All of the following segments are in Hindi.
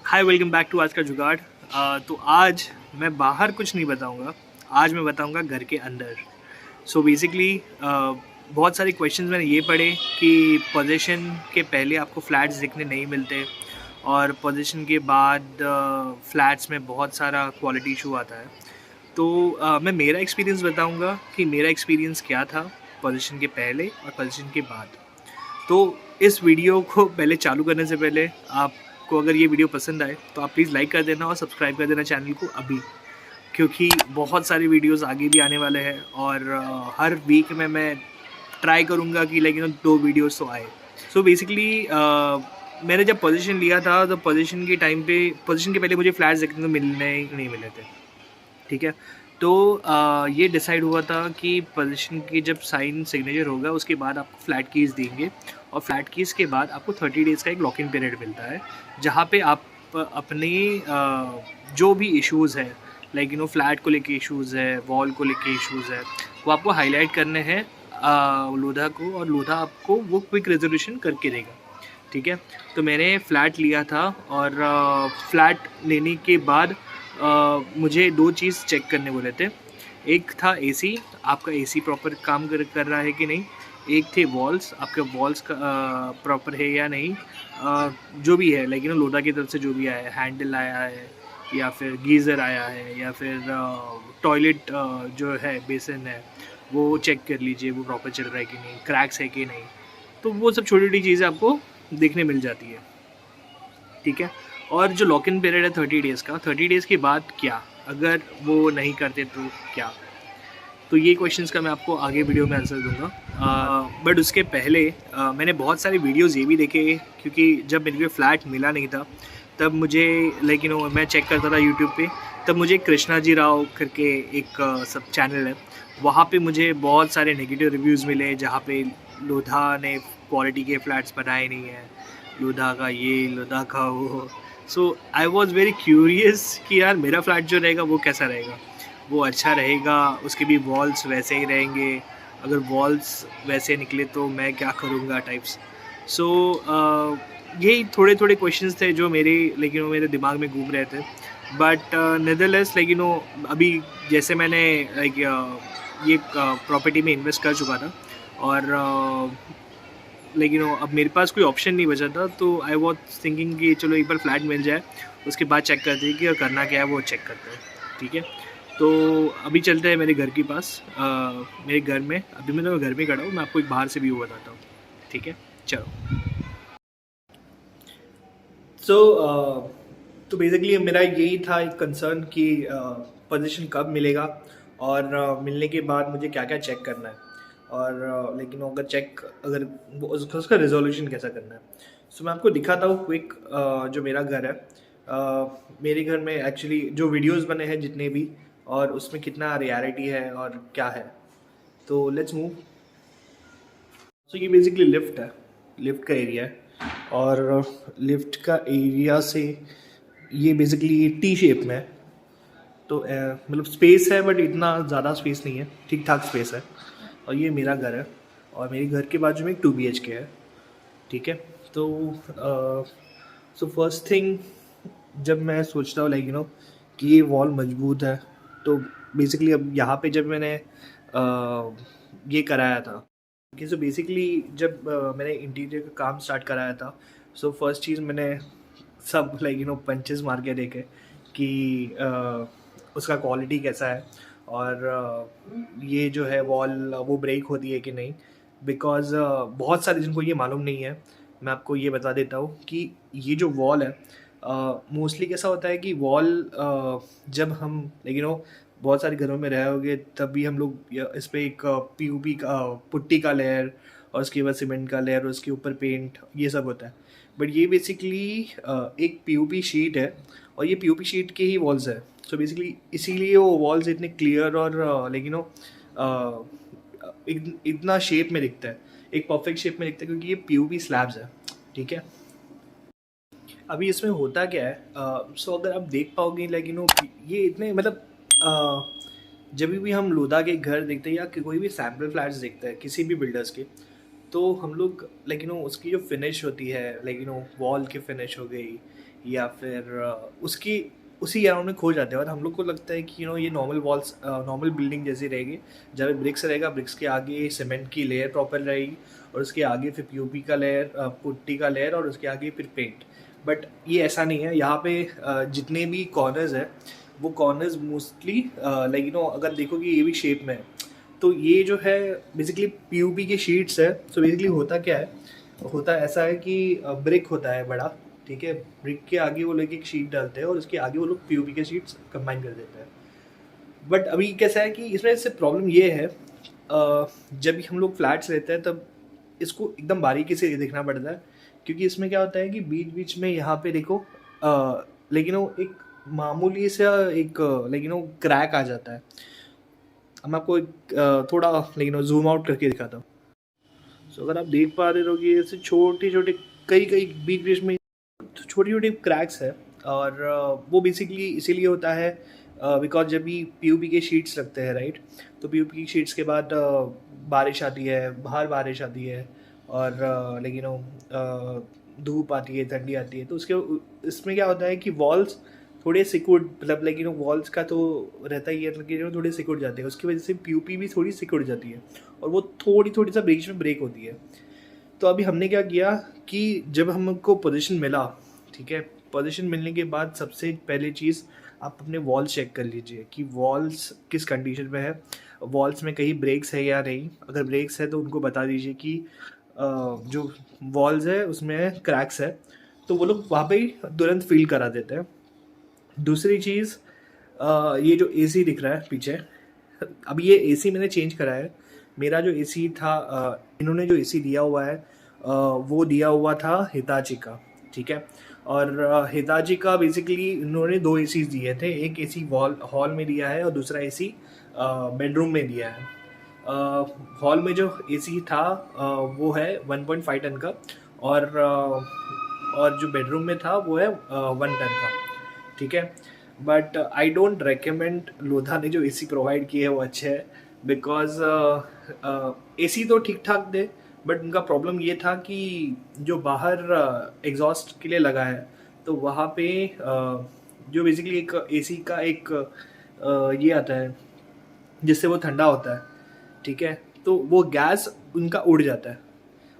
हाय, वेलकम बैक टू आज का जुगाड़। तो आज मैं बाहर कुछ नहीं बताऊंगा, आज मैं बताऊंगा घर के अंदर। सो बेसिकली बहुत सारे क्वेश्चंस मैंने ये पढ़े कि पोजीशन के पहले आपको फ्लैट्स दिखने नहीं मिलते और पोजीशन के बाद फ्लैट्स में बहुत सारा क्वालिटी इशू आता है। तो मैं मेरा एक्सपीरियंस बताऊंगा कि मेरा एक्सपीरियंस क्या था पोजीशन के पहले और पोजीशन के बाद। तो इस वीडियो को पहले चालू करने से पहले आपको अगर ये वीडियो पसंद आए तो आप प्लीज़ लाइक कर देना और सब्सक्राइब कर देना चैनल को अभी, क्योंकि बहुत सारी वीडियोस आगे भी आने वाले हैं और हर वीक में मैं ट्राई करूँगा कि लेकिन 2 वीडियोस तो आए। सो बेसिकली मैंने जब पोजीशन लिया था तो पोजीशन के पहले मुझे फ्लैट्स देखने को मिलने ही नहीं मिले थे, ठीक है। तो ये डिसाइड हुआ था कि पोजीशन की जब साइन सिग्नेचर होगा उसके बाद आपको फ्लैट कीज़ देंगे और फ्लैट कीज़ के बाद आपको 30 डेज़ का एक लॉक इन पीरियड मिलता है, जहाँ पे आप अपने जो भी इश्यूज़ है फ्लैट को लेके इश्यूज़ है, वॉल को लेके इश्यूज़ है, वो आपको हाईलाइट करने हैं लोधा को, और लोधा आपको वो क्विक रेजोल्यूशन करके देगा, ठीक है। तो मैंने फ़्लैट लिया था और फ्लैट लेने के बाद मुझे 2 चीज़ चेक करने बोले थे। एक था एसी, आपका एसी प्रॉपर काम कर रहा है कि नहीं। एक थे वॉल्स, आपके वॉल्स का प्रॉपर है या नहीं। जो भी है लोधा की तरफ से जो भी आया है, हैंडल आया है या फिर गीज़र आया है या फिर टॉयलेट जो है बेसिन है वो चेक कर लीजिए, वो प्रॉपर चल रहा है कि नहीं, क्रैक्स है कि नहीं। तो वो सब छोटी-छोटी चीज़ें आपको देखने मिल जाती है, ठीक है। और जो लॉक इन पीरियड है 30 डेज़ का, 30 डेज़ के बाद क्या, अगर वो नहीं करते तो क्या? तो ये क्वेश्चंस का मैं आपको आगे वीडियो में आंसर दूंगा। बट उसके पहले मैंने बहुत सारे वीडियोस ये भी देखे, क्योंकि जब मेरे को फ्लैट मिला नहीं था तब मुझे मैं चेक करता था यूट्यूब पे, तब मुझे कृष्णा जी राव करके एक सब चैनल है, वहाँ पे मुझे बहुत सारे नेगेटिव रिव्यूज़ मिले, जहाँ पे लोधा ने क्वालिटी के फ्लैट्स बनाए नहीं हैं, लोधा का ये, लोधा का वो। सो आई वॉज़ वेरी क्यूरियस कि यार मेरा फ्लैट जो रहेगा वो कैसा रहेगा, वो अच्छा रहेगा, उसके भी वॉल्स वैसे ही रहेंगे, अगर वॉल्स वैसे निकले तो मैं क्या करूँगा टाइप्स। सो यही थोड़े थोड़े क्वेश्चंस थे जो मेरे दिमाग में घूम रहे थे। बट नेदरलेस अभी जैसे मैंने ये प्रॉपर्टी में इन्वेस्ट कर चुका था और अब मेरे पास कोई ऑप्शन नहीं बचा था, तो आई वॉज थिंकिंग कि चलो एक बार फ्लैट मिल जाए, उसके बाद चेक करते हैं कि और करना क्या है वो चेक करते हैं, ठीक है। तो अभी चलते हैं मेरे घर के पास। मेरे घर में अभी मैं घर में खड़ा हूँ, मैं आपको एक बाहर से व्यू बताता हूँ, ठीक है, चलो। तो बेसिकली मेरा यही था एक कंसर्न कि पोजीशन कब मिलेगा और मिलने के बाद मुझे क्या क्या चेक करना है, और अगर उसका रिजोल्यूशन कैसा करना है। सो मैं आपको दिखाता हूँ क्विक जो मेरा घर है। मेरे घर में एक्चुअली जो वीडियोस बने हैं जितने भी, और उसमें कितना रियलिटी है और क्या है। तो लेट्स मूव। सो ये बेसिकली लिफ्ट है, लिफ्ट का एरिया है, और लिफ्ट का एरिया से ये बेसिकली टी शेप में है। तो स्पेस है बट इतना ज़्यादा स्पेस नहीं है, ठीक ठाक स्पेस है। और ये मेरा घर है और मेरे घर के बाजू में एक 2 BHK है, ठीक है। तो सो फर्स्ट थिंग, जब मैं सोचता हूँ कि ये वॉल मजबूत है, तो बेसिकली अब यहाँ पे जब मैंने ये कराया था कि सो बेसिकली जब मैंने इंटीरियर का काम स्टार्ट कराया था, सो फर्स्ट चीज़ मैंने सब पंचेस मार के देखे कि उसका क्वालिटी कैसा है, और ये जो है वॉल वो ब्रेक होती है कि नहीं। बिकॉज़ बहुत सारे जिनको ये मालूम नहीं है, मैं आपको ये बता देता हूँ कि ये जो वॉल है मोस्टली कैसा होता है कि वॉल जब हम बहुत सारे घरों में रहे होंगे तब भी हम लोग इस पर एक PUP का पुट्टी का लेयर, और उसके बाद सीमेंट का लेयर, और उसके ऊपर पेंट, ये सब होता है। बट ये बेसिकली एक PUP शीट है, और ये PUP शीट के ही वॉल्स है। सो बेसिकली इसीलिए वो वॉल्स इतने क्लियर और इतना शेप में दिखता है, एक परफेक्ट शेप में दिखता है, क्योंकि ये PUP स्लैब्स है, ठीक है। अभी इसमें होता क्या है, सो अगर आप देख पाओगे ये इतने जब भी हम लोधा के घर देखते हैं या कोई भी सैम्पल फ्लैट्स देखते हैं किसी भी बिल्डर्स के, तो हम लोग उसकी जो फिनिश होती है वॉल की फिनिश हो गई या फिर उसकी उसी अराउंड में खो जाते हैं। और हम लोग को लगता है कि ये नॉर्मल वॉल्स, नॉर्मल बिल्डिंग जैसी रहेगी, जहाँ पे ब्रिक्स रहेगा, ब्रिक्स के आगे सीमेंट की लेयर प्रॉपर रहेगी, और उसके आगे फिर पीओपी का लेयर, पुट्टी का लेयर, और उसके आगे फिर पेंट। बट ये ऐसा नहीं है। यहाँ पे जितने भी कॉर्नर्स है वो कॉर्नर्स मोस्टली अगर देखो कि ये भी शेप में है, तो ये जो है बेसिकली पीयूपी के शीट्स है। सो बेसिकली होता क्या है, होता ऐसा है कि ब्रिक होता है बड़ा, ठीक है। ब्रिक के आगे वो लोग एक शीट डालते हैं और उसके आगे वो लोग पीयूपी के शीट्स कंबाइन कर देते हैं। बट अभी कैसा है कि इसमें से प्रॉब्लम ये है, जब भी हम लोग फ्लैट्स लेते हैं तब इसको एकदम बारीकी से देखना पड़ता है, क्योंकि इसमें क्या होता है कि बीच बीच में यहाँ पे देखो लेकिन वो एक मामूली सा एक क्रैक आ जाता है। अब मैं आपको थोड़ा जूम आउट करके दिखाता हूँ। सो अगर आप देख पा रहे हो कि ऐसे छोटे छोटे कई कई बीच बीच में छोटी छोटी क्रैक्स है। और वो बेसिकली इसीलिए होता है बिकॉज जब भी पीयूपी के शीट्स लगते हैं, राइट, तो पीयूपी की शीट्स के बाद बारिश आती है, बाहर बारिश आती है, और धूप आती है, ठंडी आती है, तो उसके इसमें क्या होता है कि वॉल्स थोड़े सिकुड़, मतलब वॉल्स का तो रहता ही है, मतलब थोड़े सिकुड़ जाते हैं, उसकी वजह से पीयूपी भी थोड़ी सिकुड़ जाती है, और वो थोड़ी थोड़ी सा बीच में ब्रेक होती है। तो अभी हमने क्या किया कि जब हमको पोजीशन मिला, ठीक है, पोजीशन मिलने के बाद सबसे पहले चीज़ आप अपने वॉल्स चेक कर लीजिए कि वॉल्स किस कंडीशन में है, वॉल्स में कहीं ब्रेक्स है या नहीं। अगर ब्रेक्स है तो उनको बता दीजिए कि जो वॉल्स है उसमें क्रैक्स है, तो वो लोग वहाँ पे ही तुरंत फील करा देते हैं। दूसरी चीज़, ये जो एसी दिख रहा है पीछे, अब ये एसी मैंने चेंज करा है। मेरा जो एसी था, इन्होंने जो एसी दिया हुआ है वो दिया हुआ था हिताची का, ठीक है। और हिताची का बेसिकली इन्होंने 2 एसी दिए थे, एक एसी हॉल में दिया है और दूसरा एसी बेडरूम में दिया है। हॉल में जो एसी था वो है 1.5 टन का, और जो बेडरूम में था वो है 1 टन का, ठीक है। But I don't recommend Lodha ने जो एसी प्रोवाइड किए है वो अच्छे है, बिकॉज एसी तो ठीक ठाक थे, बट उनका प्रॉब्लम ये था कि जो बाहर एग्जॉस्ट के लिए लगा है, तो वहाँ पे जो बेसिकली एक एसी का एक ये आता है जिससे वो ठंडा होता है, ठीक है, तो वो गैस उनका उड़ जाता है।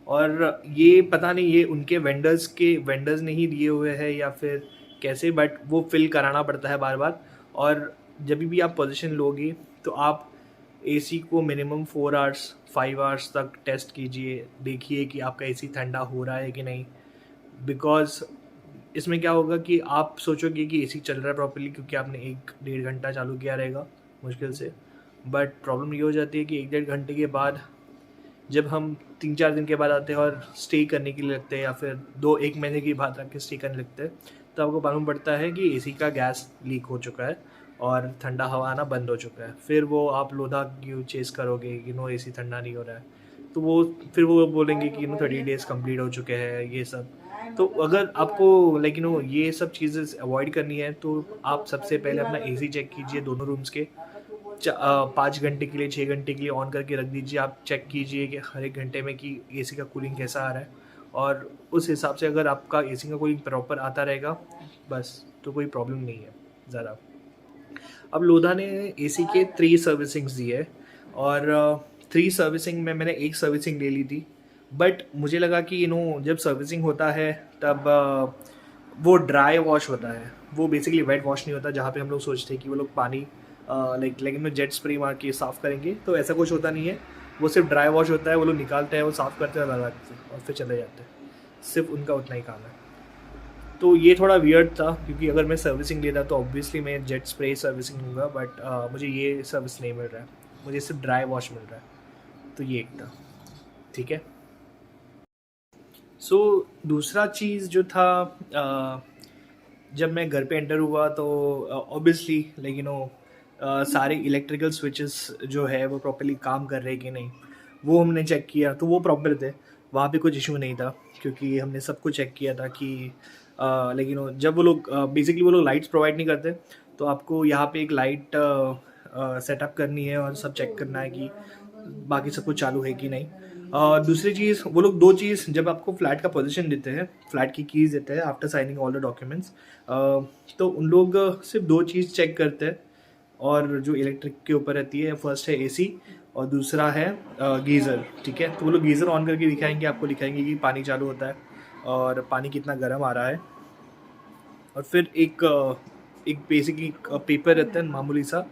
और ये पता नहीं ये उनके वेंडर्स ने ही दिए हुए हैं या फिर कैसे, बट वो फिल कराना पड़ता है बार बार। और जब भी आप पोजीशन लोगे तो आप एसी को मिनिमम 4 आवर्स 5 आवर्स तक टेस्ट कीजिए, देखिए कि आपका एसी ठंडा हो रहा है कि नहीं। बिकॉज इसमें क्या होगा कि आप सोचोगे कि एसी चल रहा है प्रॉपर्ली क्योंकि आपने 1-1.5 घंटा चालू किया रहेगा मुश्किल से, बट प्रॉब्लम ये हो जाती है कि 1-1.5 घंटे के बाद जब हम 3-4 दिन के बाद आते हैं और स्टे करने के लिए लगते हैं, या फिर 2-1 महीने की बाद रख के स्टे करने लगते हैं, तो आपको मालूम पड़ता है कि एसी का गैस लीक हो चुका है और ठंडा हवा आना बंद हो चुका है। फिर वो आप लोधा क्यों चेस करोगे कि नो एसी ठंडा नहीं हो रहा है, तो वो बोलेंगे कि 30 डेज कंप्लीट हो चुके हैं ये सब। तो अगर आपको ये सब चीज़ें अवॉइड करनी है तो आप सबसे पहले अपना एसी चेक कीजिए दोनों रूम्स के, 5 घंटे के लिए 6 घंटे के लिए ऑन करके रख दीजिए। आप चेक कीजिए कि हर 1 घंटे में कि एसी का कूलिंग कैसा आ रहा है, और उस हिसाब से अगर आपका एसी का कूलिंग प्रॉपर आता रहेगा बस, तो कोई प्रॉब्लम नहीं है ज़रा। अब लोधा ने एसी के 3 सर्विसिंग्स दिए है, और 3 सर्विसिंग में मैंने 1 सर्विसिंग ले ली थी। बट मुझे लगा कि जब सर्विसिंग होता है तब वो ड्राई वॉश होता है, वो बेसिकली वेट वॉश नहीं होता, जहाँ पे हम लोग सोचते हैं कि वो लोग पानी लेकिन जेट स्प्रे मार के साफ़ करेंगे, तो ऐसा कुछ होता नहीं है। वो सिर्फ ड्राई वॉश होता है, वो लोग निकालते हैं, वो साफ़ करते हैं, लगाते हैं और फिर चले जाते हैं, सिर्फ उनका उतना ही काम है। तो ये थोड़ा वियर्ड था क्योंकि अगर मैं सर्विसिंग लेता तो ऑब्वियसली मैं जेट स्प्रे सर्विसिंग लूँगा, बट मुझे ये सर्विस नहीं मिल रहा है, मुझे सिर्फ ड्राई वॉश मिल रहा है। तो ये एक था, ठीक है। सो दूसरा चीज़ जो था, जब मैं घर पे एंटर हुआ तो ऑब्वियसली सारे इलेक्ट्रिकल स्विचेस जो है वो प्रॉपर्ली काम कर रहे हैं कि नहीं, वो हमने चेक किया, तो वो प्रॉपर थे, वहाँ पे कुछ इशू नहीं था, क्योंकि हमने सब कुछ चेक किया था कि जब वो लोग बेसिकली वो लोग लाइट्स प्रोवाइड नहीं करते, तो आपको यहाँ पे एक लाइट सेटअप करनी है और सब चेक करना है कि बाकी सब कुछ चालू है कि नहीं। दूसरी चीज़, वो लोग दो चीज़ जब आपको फ्लैट का पोजीशन देते हैं, फ्लैट की कीज़ देते हैं after signing all the documents, तो उन लोग सिर्फ दो चीज़ चेक करते हैं, और जो इलेक्ट्रिक के ऊपर रहती है, फर्स्ट है एसी और दूसरा है गीज़र। ठीक है, तो वो लोग गीज़र ऑन करके दिखाएंगे, आपको दिखाएंगे कि पानी चालू होता है और पानी कितना गर्म आ रहा है। और फिर एक बेसिक पेपर रहता है मामूली सा,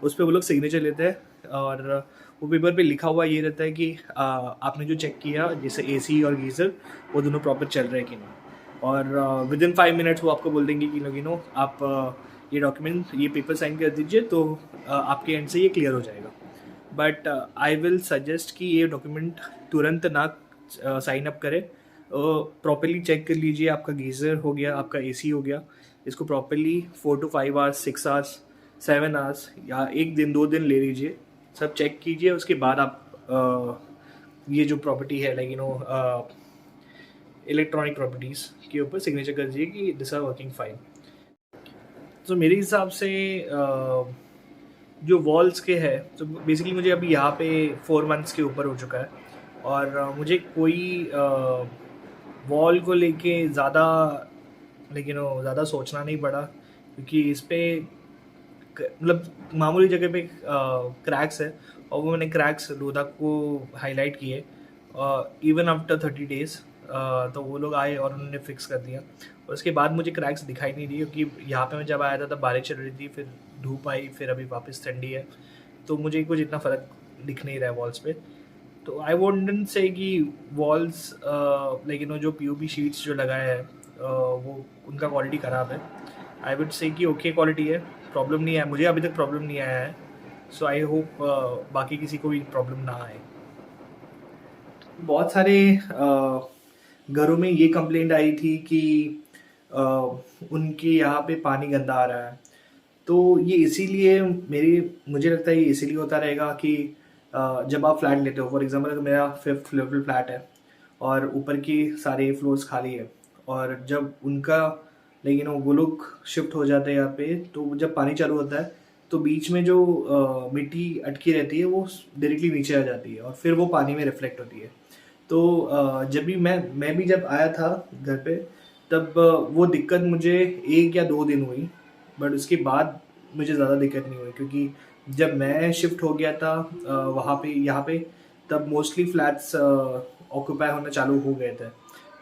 उस पर वो लोग सिग्नेचर लेते हैं, और वो पेपर पे लिखा हुआ ये रहता है कि आपने जो चेक किया जैसे एसी और गीज़र वो दोनों प्रॉपर चल रहे हैं कि नहीं, और विद इन 5 मिनट्स वो आपको बोल देंगे कि आप ये डॉक्यूमेंट, ये पेपर साइन कर दीजिए, तो आपके एंड से ये क्लियर हो जाएगा। बट आई विल सजेस्ट कि ये डॉक्यूमेंट तुरंत ना साइन अप करें। प्रॉपरली चेक कर लीजिए, आपका गीज़र हो गया, आपका एसी हो गया, इसको properly 4 to 5 hours, 6 hours, 7 hours या एक दिन 2 दिन ले लीजिए, सब चेक कीजिए, उसके बाद आप ये जो प्रॉपर्टी है इलेक्ट्रॉनिक प्रॉपर्टीज़ के ऊपर सिग्नेचर कर दीजिए कि दिस आर वर्किंग फाइन। तो मेरे हिसाब से जो वॉल्स के है, तो बेसिकली मुझे अभी यहाँ पे 4 मंथ्स के ऊपर हो चुका है, और मुझे कोई वॉल को लेके ज़्यादा सोचना नहीं पड़ा, क्योंकि इस पे मतलब मामूली जगह पे क्रैक्स है, और वो मैंने क्रैक्स लोधा को हाईलाइट किए इवन आफ्टर 30 days। तो वो लोग आए और उन्होंने फिक्स कर दिया, और उसके बाद मुझे क्रैक्स दिखाई नहीं दिए, क्योंकि यहाँ पे मैं जब आया था तब बारिश चल रही थी, फिर धूप आई, फिर अभी वापस ठंडी है, तो मुझे कुछ इतना फ़र्क दिख नहीं रहा है वॉल्स पे। तो आई वोंट से कि वॉल्स जो पीओपी शीट्स जो लगाए हैं वो उनका क्वालिटी ख़राब है। आई वुड से कि ओके क्वालिटी है, प्रॉब्लम नहीं है, मुझे अभी तक प्रॉब्लम नहीं आया है। सो आई होप बाकी किसी को भी प्रॉब्लम ना आए। बहुत सारे घरों में ये कंप्लेंट आई थी कि उनके यहाँ पे पानी गंदा आ रहा है। तो ये इसीलिए मुझे लगता है ये इसीलिए होता रहेगा कि जब आप फ्लैट लेते हो, फॉर एग्जांपल अगर मेरा 5th लेवल फ्लैट है और ऊपर की सारे फ्लोर्स खाली है, और जब उनका वो लोग शिफ्ट हो जाते हैं यहाँ पे, तो जब पानी चालू होता है तो बीच में जो मिट्टी अटकी रहती है वो डायरेक्टली नीचे आ जाती है, और फिर वो पानी में रिफ्लेक्ट होती है। तो जब भी मैं भी जब आया था घर पे, तब वो दिक्कत मुझे 1 या 2 दिन हुई, बट उसके बाद मुझे ज़्यादा दिक्कत नहीं हुई, क्योंकि जब मैं शिफ्ट हो गया था वहाँ पे यहाँ पे, तब मोस्टली फ्लैट्स ऑक्यूपाई होना चालू हो गए थे,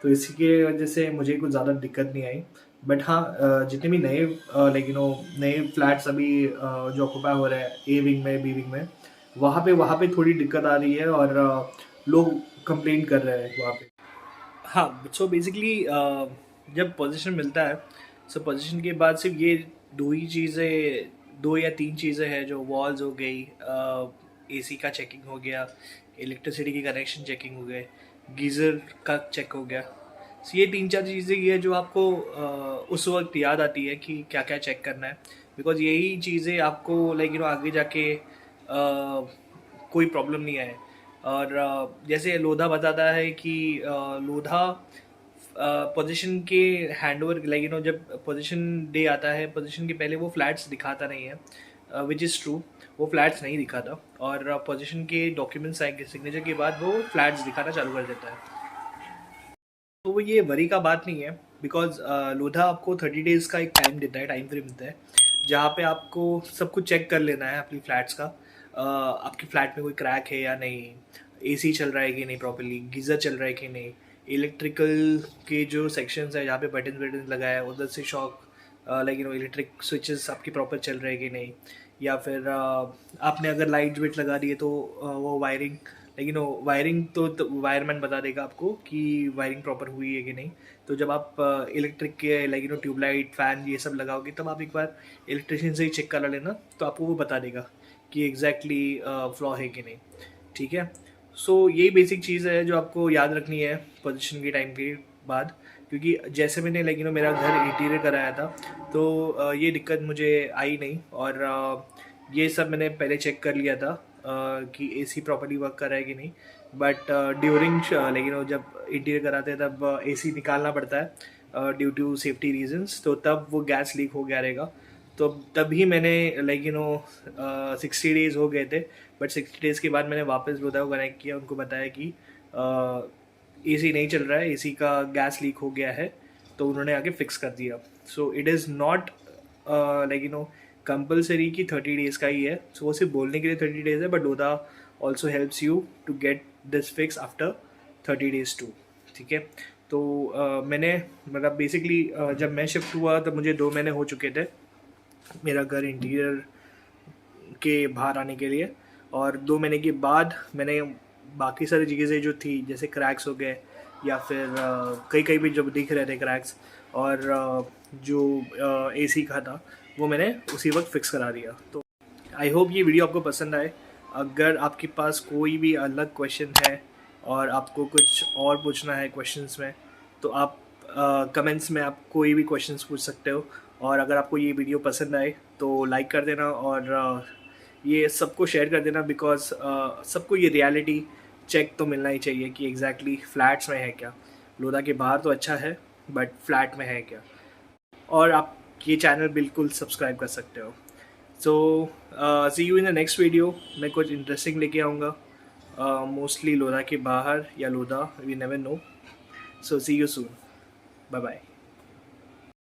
तो इसी के वजह से मुझे कुछ ज़्यादा दिक्कत नहीं आई। बट हाँ, जितने भी नए नए फ्लैट्स अभी जो ऑक्यूपाई हो रहे हैं ए विंग में, बी विंग में, वहाँ पे थोड़ी दिक्कत आ रही है, और लोग कंप्लेंट कर रहे हैं वहाँ पे। हाँ, सो बेसिकली जब पोजीशन मिलता है, सो पोजीशन के बाद सिर्फ ये दो ही चीज़ें, 2 या 3 चीज़ें हैं, जो वॉल्स हो गई, एसी का चेकिंग हो गया, इलेक्ट्रिसिटी की कनेक्शन चेकिंग हो गए, गीज़र का चेक हो गया। सो ये 3-4 चीज़ें ये है जो आपको उस वक्त याद आती है कि क्या क्या चेक करना है, बिकॉज यही चीज़ें आपको आगे जाके कोई प्रॉब्लम नहीं आए। और जैसे लोधा बताता है कि लोधा पोजीशन के हैंडओवर जब पोजीशन डे आता है, पोजीशन के पहले वो फ्लैट्स दिखाता नहीं है, विच इज़ ट्रू, वो फ्लैट्स नहीं दिखाता, और पोजीशन के डॉक्यूमेंट्स सिग्नेचर के बाद वो फ्लैट्स दिखाना चालू कर देता है। तो वो ये वरी का बात नहीं है, बिकॉज लोधा आपको 30 days का एक टाइम देता है, टाइम फ्रेम देता है, जहाँ पे आपको सब कुछ चेक कर लेना है अपनी फ्लैट्स का। आपके फ्लैट में कोई क्रैक है या नहीं, एसी चल रहा है कि नहीं प्रॉपर्ली, गीज़र चल रहा है कि नहीं, इलेक्ट्रिकल के जो सेक्शंस है जहाँ पे बटन लगाया है उधर से शॉक इलेक्ट्रिक स्विचेस आपकी प्रॉपर चल रहे हैं कि नहीं, या फिर आपने अगर लाइट वेट लगा दी है तो वो वायरिंग, वायरिंग तो वायरमैन बता देगा आपको कि वायरिंग प्रॉपर हुई है कि नहीं। तो जब आप इलेक्ट्रिक के ट्यूबलाइट, फैन ये सब लगाओगे, तब आप एक बार इलेक्ट्रिशियन से ही चेक करा लेना, तो आपको वो बता देगा कि एग्जैक्टली फ्लॉ है कि नहीं। ठीक है, सो यही बेसिक चीज़ है जो आपको याद रखनी है पोजीशन के टाइम के बाद, क्योंकि जैसे मैंने मेरा घर इंटीरियर कराया था, तो ये दिक्कत मुझे आई नहीं, और ये सब मैंने पहले चेक कर लिया था कि एसी प्रॉपर्ली वर्क कर रहा है कि नहीं। बट ड्यूरिंग जब इंटीरियर कराते हैं तब एसी निकालना पड़ता है ड्यू टू सेफ्टी रीजंस, तो तब वो गैस लीक हो गया रहेगा। तो तभी मैंने 60 days हो गए थे, बट 60 days के बाद मैंने वापस लोधा को कनेक्ट किया, उनको बताया कि एसी नहीं चल रहा है, एसी का गैस लीक हो गया है, तो उन्होंने आके फिक्स कर दिया। So it is not like compulsory कि 30 डेज़ का ही है। सो वो सिर्फ बोलने के लिए 30 डेज़ है, बट ओदा also helps you to get this fix after 30 days too. ठीक है, तो मैंने मतलब बेसिकली जब मैं शिफ्ट हुआ तब मुझे 2 महीने हो चुके थे मेरा घर इंटीरियर के बाहर आने के लिए, और 2 महीने के बाद मैंने बाकी सारी चीज़ें जो थी जैसे क्रैक्स हो गए या फिर कहीं कहीं भी जब दिख रहे थे क्रैक्स, और जो एसी का था वो मैंने उसी वक्त फिक्स करा दिया। तो आई होप ये वीडियो आपको पसंद आए। अगर आपके पास कोई भी अलग क्वेश्चन है और आपको कुछ और पूछना है क्वेश्चंस में, तो आप कमेंट्स में आप कोई भी क्वेश्चंस पूछ सकते हो। और अगर आपको ये वीडियो पसंद आए तो लाइक कर देना, और ये सबको शेयर कर देना, बिकॉज सबको ये रियलिटी चेक तो मिलना ही चाहिए कि एग्जैक्टली फ्लैट्स में है क्या। लोधा के बाहर तो अच्छा है, बट फ्लैट में है क्या। और आप ये चैनल बिल्कुल सब्सक्राइब कर सकते हो। So see you in the next video. मैं कुछ इंटरेस्टिंग लेके आऊँगा, मोस्टली लोधा के बाहर या Lodha, we never know. So see you soon, bye bye.